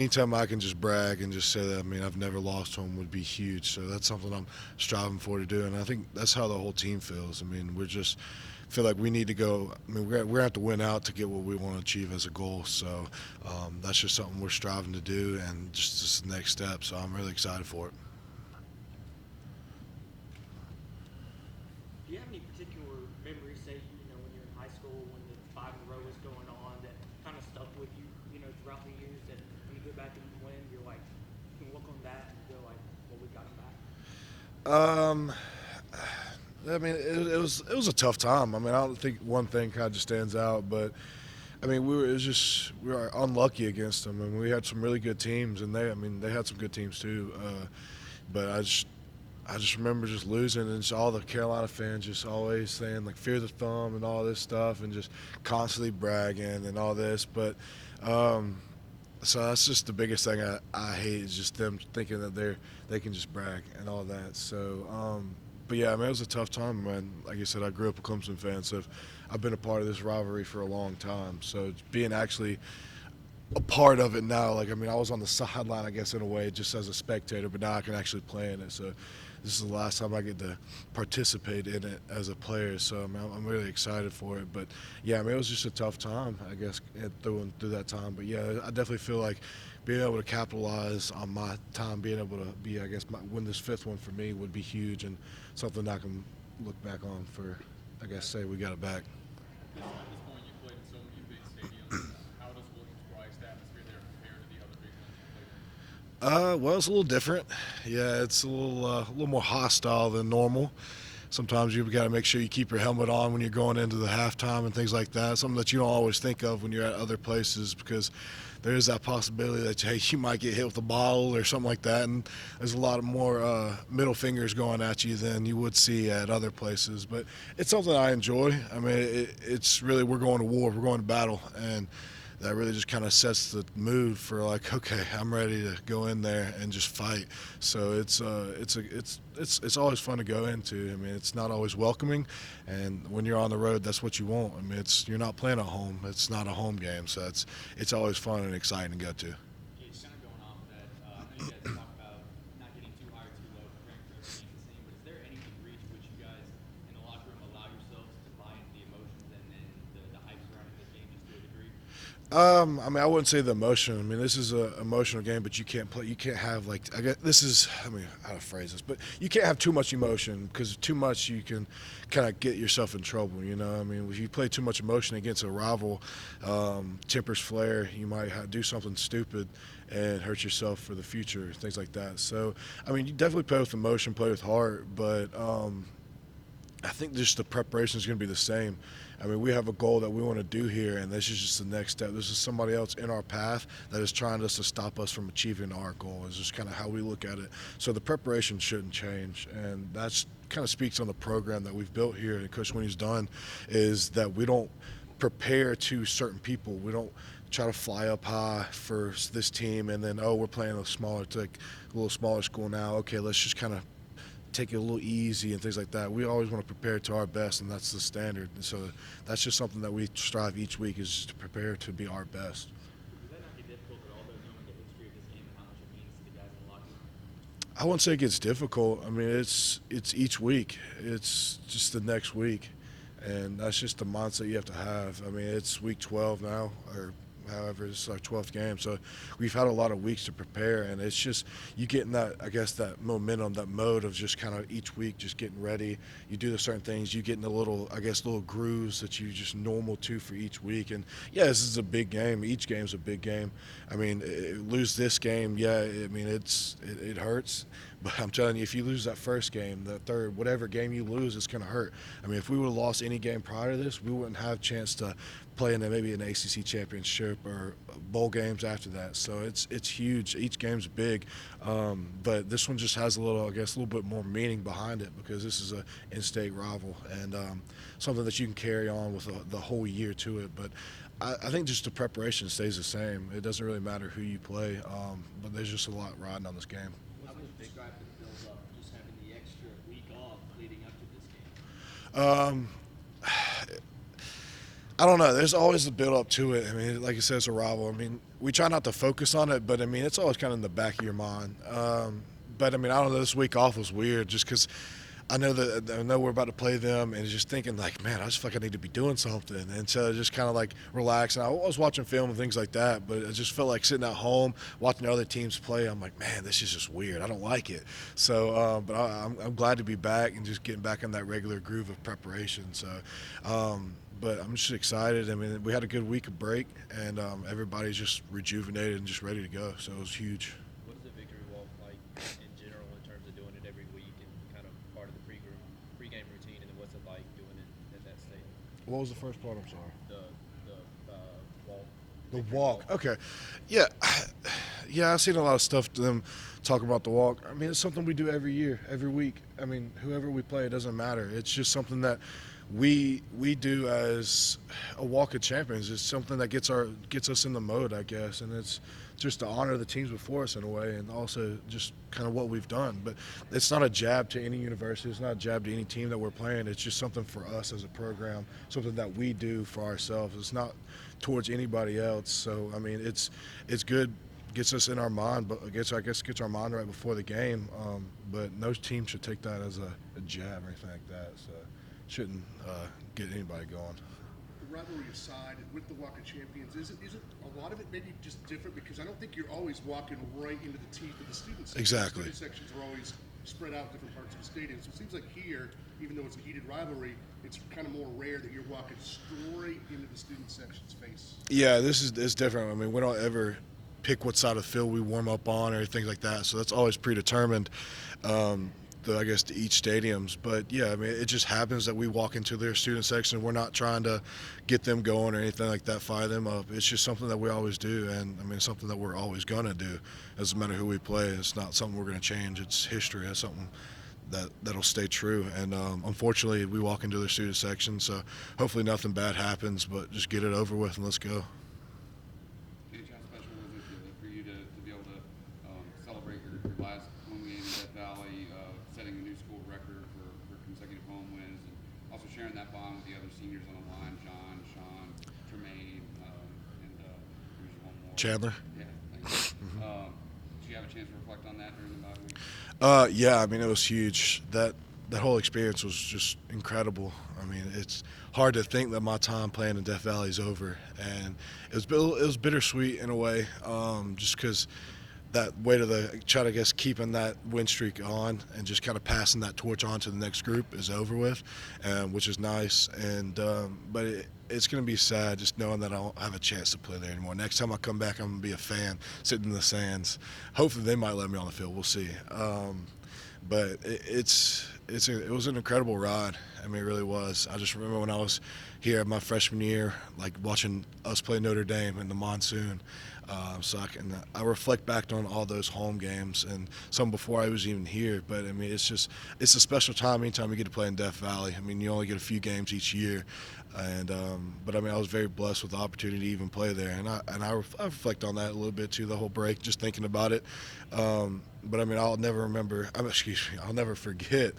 anytime I can just brag and just say that, I mean, I've never lost to them would be huge. So that's something I'm striving for to do. And I think that's how the whole team feels. I mean, we're just feel like we need to go. I mean, we're going to have to win out to get what we want to achieve as a goal. So that's just something we're striving to do and just the next step. So I'm really excited for it. Do you have any particular memories, say, when you're in high school, when the five in a row was going on, that kind of stuck with you, throughout the years, that when you go back and you win, you're like, you can look on that and go like, well, we got them back? Um, I mean, it was a tough time. I mean, I don't think one thing kind of just stands out, but I mean, we were unlucky against them, and we had some really good teams, and they had some good teams too. But I just remember just losing, and just all the Carolina fans just always saying like "fear the thumb" and all this stuff, and just constantly bragging and all this. But um, so that's just the biggest thing I hate is just them thinking that they can just brag and all that. So, but yeah, I mean, it was a tough time, man. Like I said, I grew up a Clemson fan, so I've been a part of this rivalry for a long time. So being actually a part of it now, like I mean, I was on the sideline, I guess, in a way, just as a spectator, but now I can actually play in it. So this is the last time I get to participate in it as a player. So I'm really excited for it. But yeah, I mean, it was just a tough time, I guess, through that time. But yeah, I definitely feel like being able to capitalize on my time, being able to be, I guess, win this fifth one for me would be huge and something I can look back on for, I guess, say we got it back. At this point, you played in so many big stadiums. How does Williams-Brice, the atmosphere there, compare to the other big ones you played in? Well, it's a little different. Yeah, it's a little more hostile than normal. Sometimes you've got to make sure you keep your helmet on when you're going into the halftime and things like that. Something that you don't always think of when you're at other places because there is that possibility that hey, you might get hit with a bottle or something like that, and there's a lot of more middle fingers going at you than you would see at other places. But it's something I enjoy. I mean, it's really we're going to war, we're going to battle, and that really just kind of sets the mood for like, okay, I'm ready to go in there and just fight. So it's always fun to go into. I mean, it's not always welcoming, and when you're on the road, that's what you want. I mean, you're not playing at home. It's not a home game, so it's always fun and exciting to go to. Gage, kind of going off of that, I know you guys talk about not getting too high or too low, preparing for every game the same, but is there any degree to which you guys in the locker room allow yourselves to buy into the emotions and the hype surrounding the game just to a degree? I mean, I wouldn't say the emotion. I mean, this is an emotional game, but you can't play. You can't have like I guess this is. I mean, how to phrase this, but you can't have too much emotion because too much you can kind of get yourself in trouble. You know, I mean, if you play too much emotion against a rival, tempers flare. You might do something stupid and hurt yourself for the future, things like that. So, I mean, you definitely play with emotion, play with heart, but I think just the preparation is going to be the same. I mean, we have a goal that we want to do here, and this is just the next step. This is somebody else in our path that is trying to stop us from achieving our goal. Is just kind of how we look at it. So the preparation shouldn't change, and that's kind of speaks on the program that we've built here. And Coach Winnie's done is that we don't prepare to certain people. We don't try to fly up high for this team, and then we're playing like a little smaller school now. Okay, let's just kind of take it a little easy and things like that. We always want to prepare to our best, and that's the standard. And so that's just something that we strive each week is just to prepare to be our best. Does that not get difficult at all, though, knowing the history of this game and how much it means to the guys in the locker room? I wouldn't say it gets difficult. I mean, it's each week. It's just the next week, and that's just the mindset you have to have. I mean, it's week 12 now, or however it's our 12th game. So we've had a lot of weeks to prepare, and it's just you getting that, I guess, that momentum, that mode of just kind of each week just getting ready. You do the certain things, you get in the little, I guess, little grooves that you just normal to for each week. And yeah, this is a big game. Each game's a big game. I mean, lose this game, yeah. I mean, it hurts. But I'm telling you, if you lose that first game, the third, whatever game you lose, it's going to hurt. I mean, if we would have lost any game prior to this, we wouldn't have a chance to play in maybe an ACC championship or bowl games after that. So it's huge. Each game's big, but this one just has a little, I guess, a little bit more meaning behind it because this is a in-state rival and something that you can carry on with the whole year to it. But I think just the preparation stays the same. It doesn't really matter who you play, but there's just a lot riding on this game. How would you describe the build up, just having the extra week off leading up to this game? Um, I don't know. There's always a build up to it. I mean, like I said, it's a rival. I mean, we try not to focus on it, but I mean, it's always kind of in the back of your mind. But I mean, I don't know. This week off was weird, just because I know we're about to play them, and just thinking like, man, I just feel like I need to be doing something, and so just kind of like relax. And I was watching film and things like that, but I just felt like sitting at home watching other teams play. I'm like, man, this is just weird. I don't like it. So, but I'm glad to be back and just getting back in that regular groove of preparation. So. But I'm just excited. I mean, we had a good week of break, and everybody's just rejuvenated and just ready to go. So it was huge. What is the victory walk like in general in terms of doing it every week and kind of part of the pregame routine, and then what's it like doing it at that stadium? What was the first part? I'm sorry. The walk. The walk. Okay. Yeah. Yeah, I've seen a lot of stuff to them talking about the walk. I mean, it's something we do every year, every week. I mean, whoever we play, it doesn't matter. It's just something that we do as a walk of champions. It's something that gets us in the mode, I guess, and it's just to honor the teams before us in a way, and also just kind of what we've done. But it's not a jab to any university. It's not a jab to any team that we're playing. It's just something for us as a program, something that we do for ourselves. It's not towards anybody else. So I mean, it's good. Gets us in our mind, but gets our mind right before the game. But no team should take that as a jab or anything like that. So shouldn't get anybody going. The rivalry aside, with the Walk of Champions, isn't a lot of it maybe just different? Because I don't think you're always walking right into the teeth of the student section. Exactly. The student sections are always spread out in different parts of the stadium. So it seems like here, even though it's a heated rivalry, it's kind of more rare that you're walking straight into the student section's face. Yeah, it's different. I mean, we don't ever pick what side of the field we warm up on or anything like that. So that's always predetermined, I guess, to each stadiums. But, yeah, I mean, it just happens that we walk into their student section. We're not trying to get them going or anything like that, fire them up. It's just something that we always do, and, I mean, it's something that we're always going to do. Doesn't matter who we play. It's not something we're going to change. It's history. It's something that'll stay true. And unfortunately, we walk into their student section, so hopefully nothing bad happens, but just get it over with and let's go. Gage, how special was it for you to be able to celebrate your last home game in Death Valley, setting a new school record for consecutive home wins, and also sharing that bond with the other seniors on the line, John, Sean, Tremaine, and who's one more? Chandler? Yeah, thank you. Did you have a chance to reflect on that during the bye week? Yeah, I mean, it was huge. That whole experience was just incredible. I mean, it's hard to think that my time playing in Death Valley is over, and it was bittersweet in a way, just because that way I guess keeping that win streak on and just kind of passing that torch on to the next group is over with, which is nice. And but it's going to be sad just knowing that I don't have a chance to play there anymore. Next time I come back, I'm going to be a fan sitting in the stands. Hopefully they might let me on the field. We'll see. But it was an incredible ride. I mean, it really was. I just remember when I was here my freshman year, like watching us play Notre Dame in the monsoon. So I reflect back on all those home games and some before I was even here. But I mean, it's a special time anytime you get to play in Death Valley. I mean, you only get a few games each year, and but I mean, I was very blessed with the opportunity to even play there, and I reflect on that a little bit too. The whole break, just thinking about it. But I mean, I'll never forget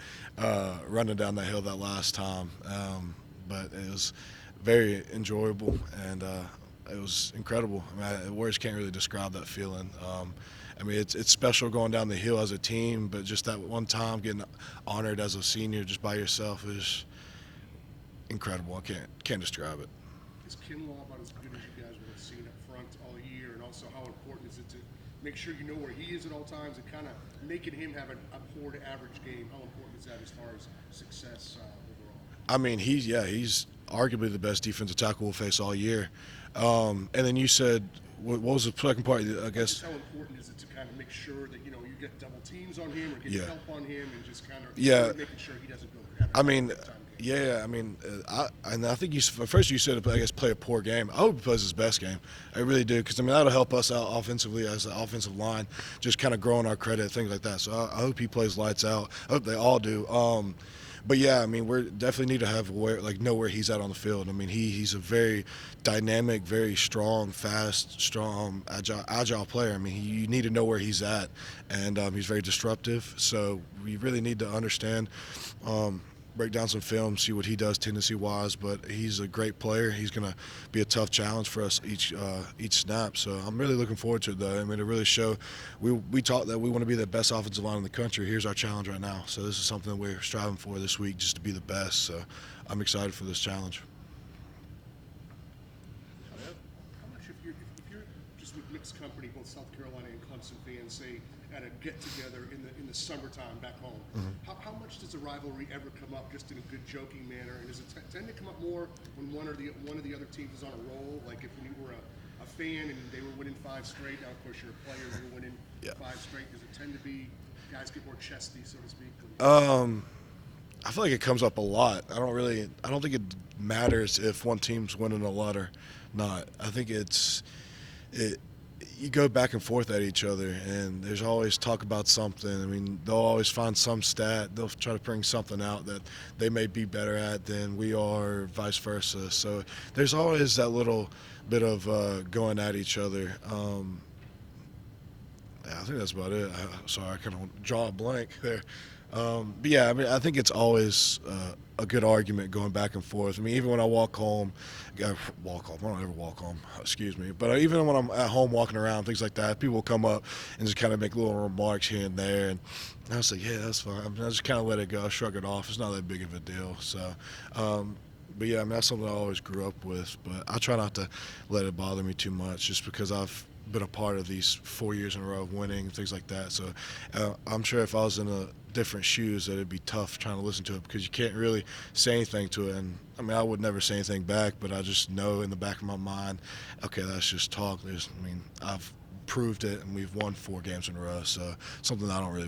running down that hill that last time. But it was very enjoyable, and it was incredible. I mean, words can't really describe that feeling. I mean, it's special going down the hill as a team, but just that one time getting honored as a senior just by yourself is incredible. I can't describe it. Is Kinlaw about as good as you guys would have seen up front all year? And also, how important is it to make sure you know where he is at all times and kind of making him have a poor to average game? How important is that as far as success overall? I mean, he's arguably the best defensive tackle we'll face all year. And then you said, what was the second part? I guess. Just how important is it to kind of make sure that you get double teams on him or get Yeah. help on him and just kind of making sure he doesn't go. I mean, yeah. I mean, I think first you said, I guess, play a poor game. I hope he plays his best game. I really do, because I mean that'll help us out offensively as an offensive line, just kind of growing our credit, things like that. So I hope he plays lights out. I hope they all do. But yeah, I mean, we definitely need to know where he's at on the field. I mean, he's a very dynamic, very strong, fast, strong, agile player. I mean, you need to know where he's at, and he's very disruptive. So we really need to understand break down some film, see what he does tendency-wise. But he's a great player. He's going to be a tough challenge for us each snap. So I'm really looking forward to it, though. I mean, to really show we talked that we want to be the best offensive line in the country. Here's our challenge right now. So this is something we're striving for this week, just to be the best. So I'm excited for this challenge. How much, if you're just with mixed company, both South Carolina and Clemson fans, say at a get together in the summertime back home, how much does the rivalry ever come up, just in a good joking manner? And does it tend to come up more when one of the other teams is on a roll? Like if you were a fan and they were winning 5 straight, now of course you're a player, you're winning 5 straight. Does it tend to be guys get more chesty, so to speak? I feel like it comes up a lot. I don't think it matters if one team's winning a lot or not. I think you go back and forth at each other, and there's always talk about something. I mean, they'll always find some stat. They'll try to bring something out that they may be better at than we are, vice versa. So there's always that little bit of going at each other. Yeah, I think that's about it. Sorry, I kind of draw a blank there. But yeah, I mean, I think it's always a good argument going back and forth. I mean, even when I walk home, I don't ever walk home, excuse me. But even when I'm at home walking around, things like that, people will come up and just kind of make little remarks here and there. And I was like, yeah, that's fine. I mean, I just kind of let it go, shrug it off. It's not that big of a deal. So, but yeah, I mean, that's something I always grew up with. But I try not to let it bother me too much, just because I've been a part of these 4 years in a row of winning and things like that. So I'm sure if I was in a different shoes that it'd be tough trying to listen to it, because you can't really say anything to it. And I mean, I would never say anything back, but I just know in the back of my mind, okay, that's just talk. I've proved it, and we've won 4 games in a row, so something I don't really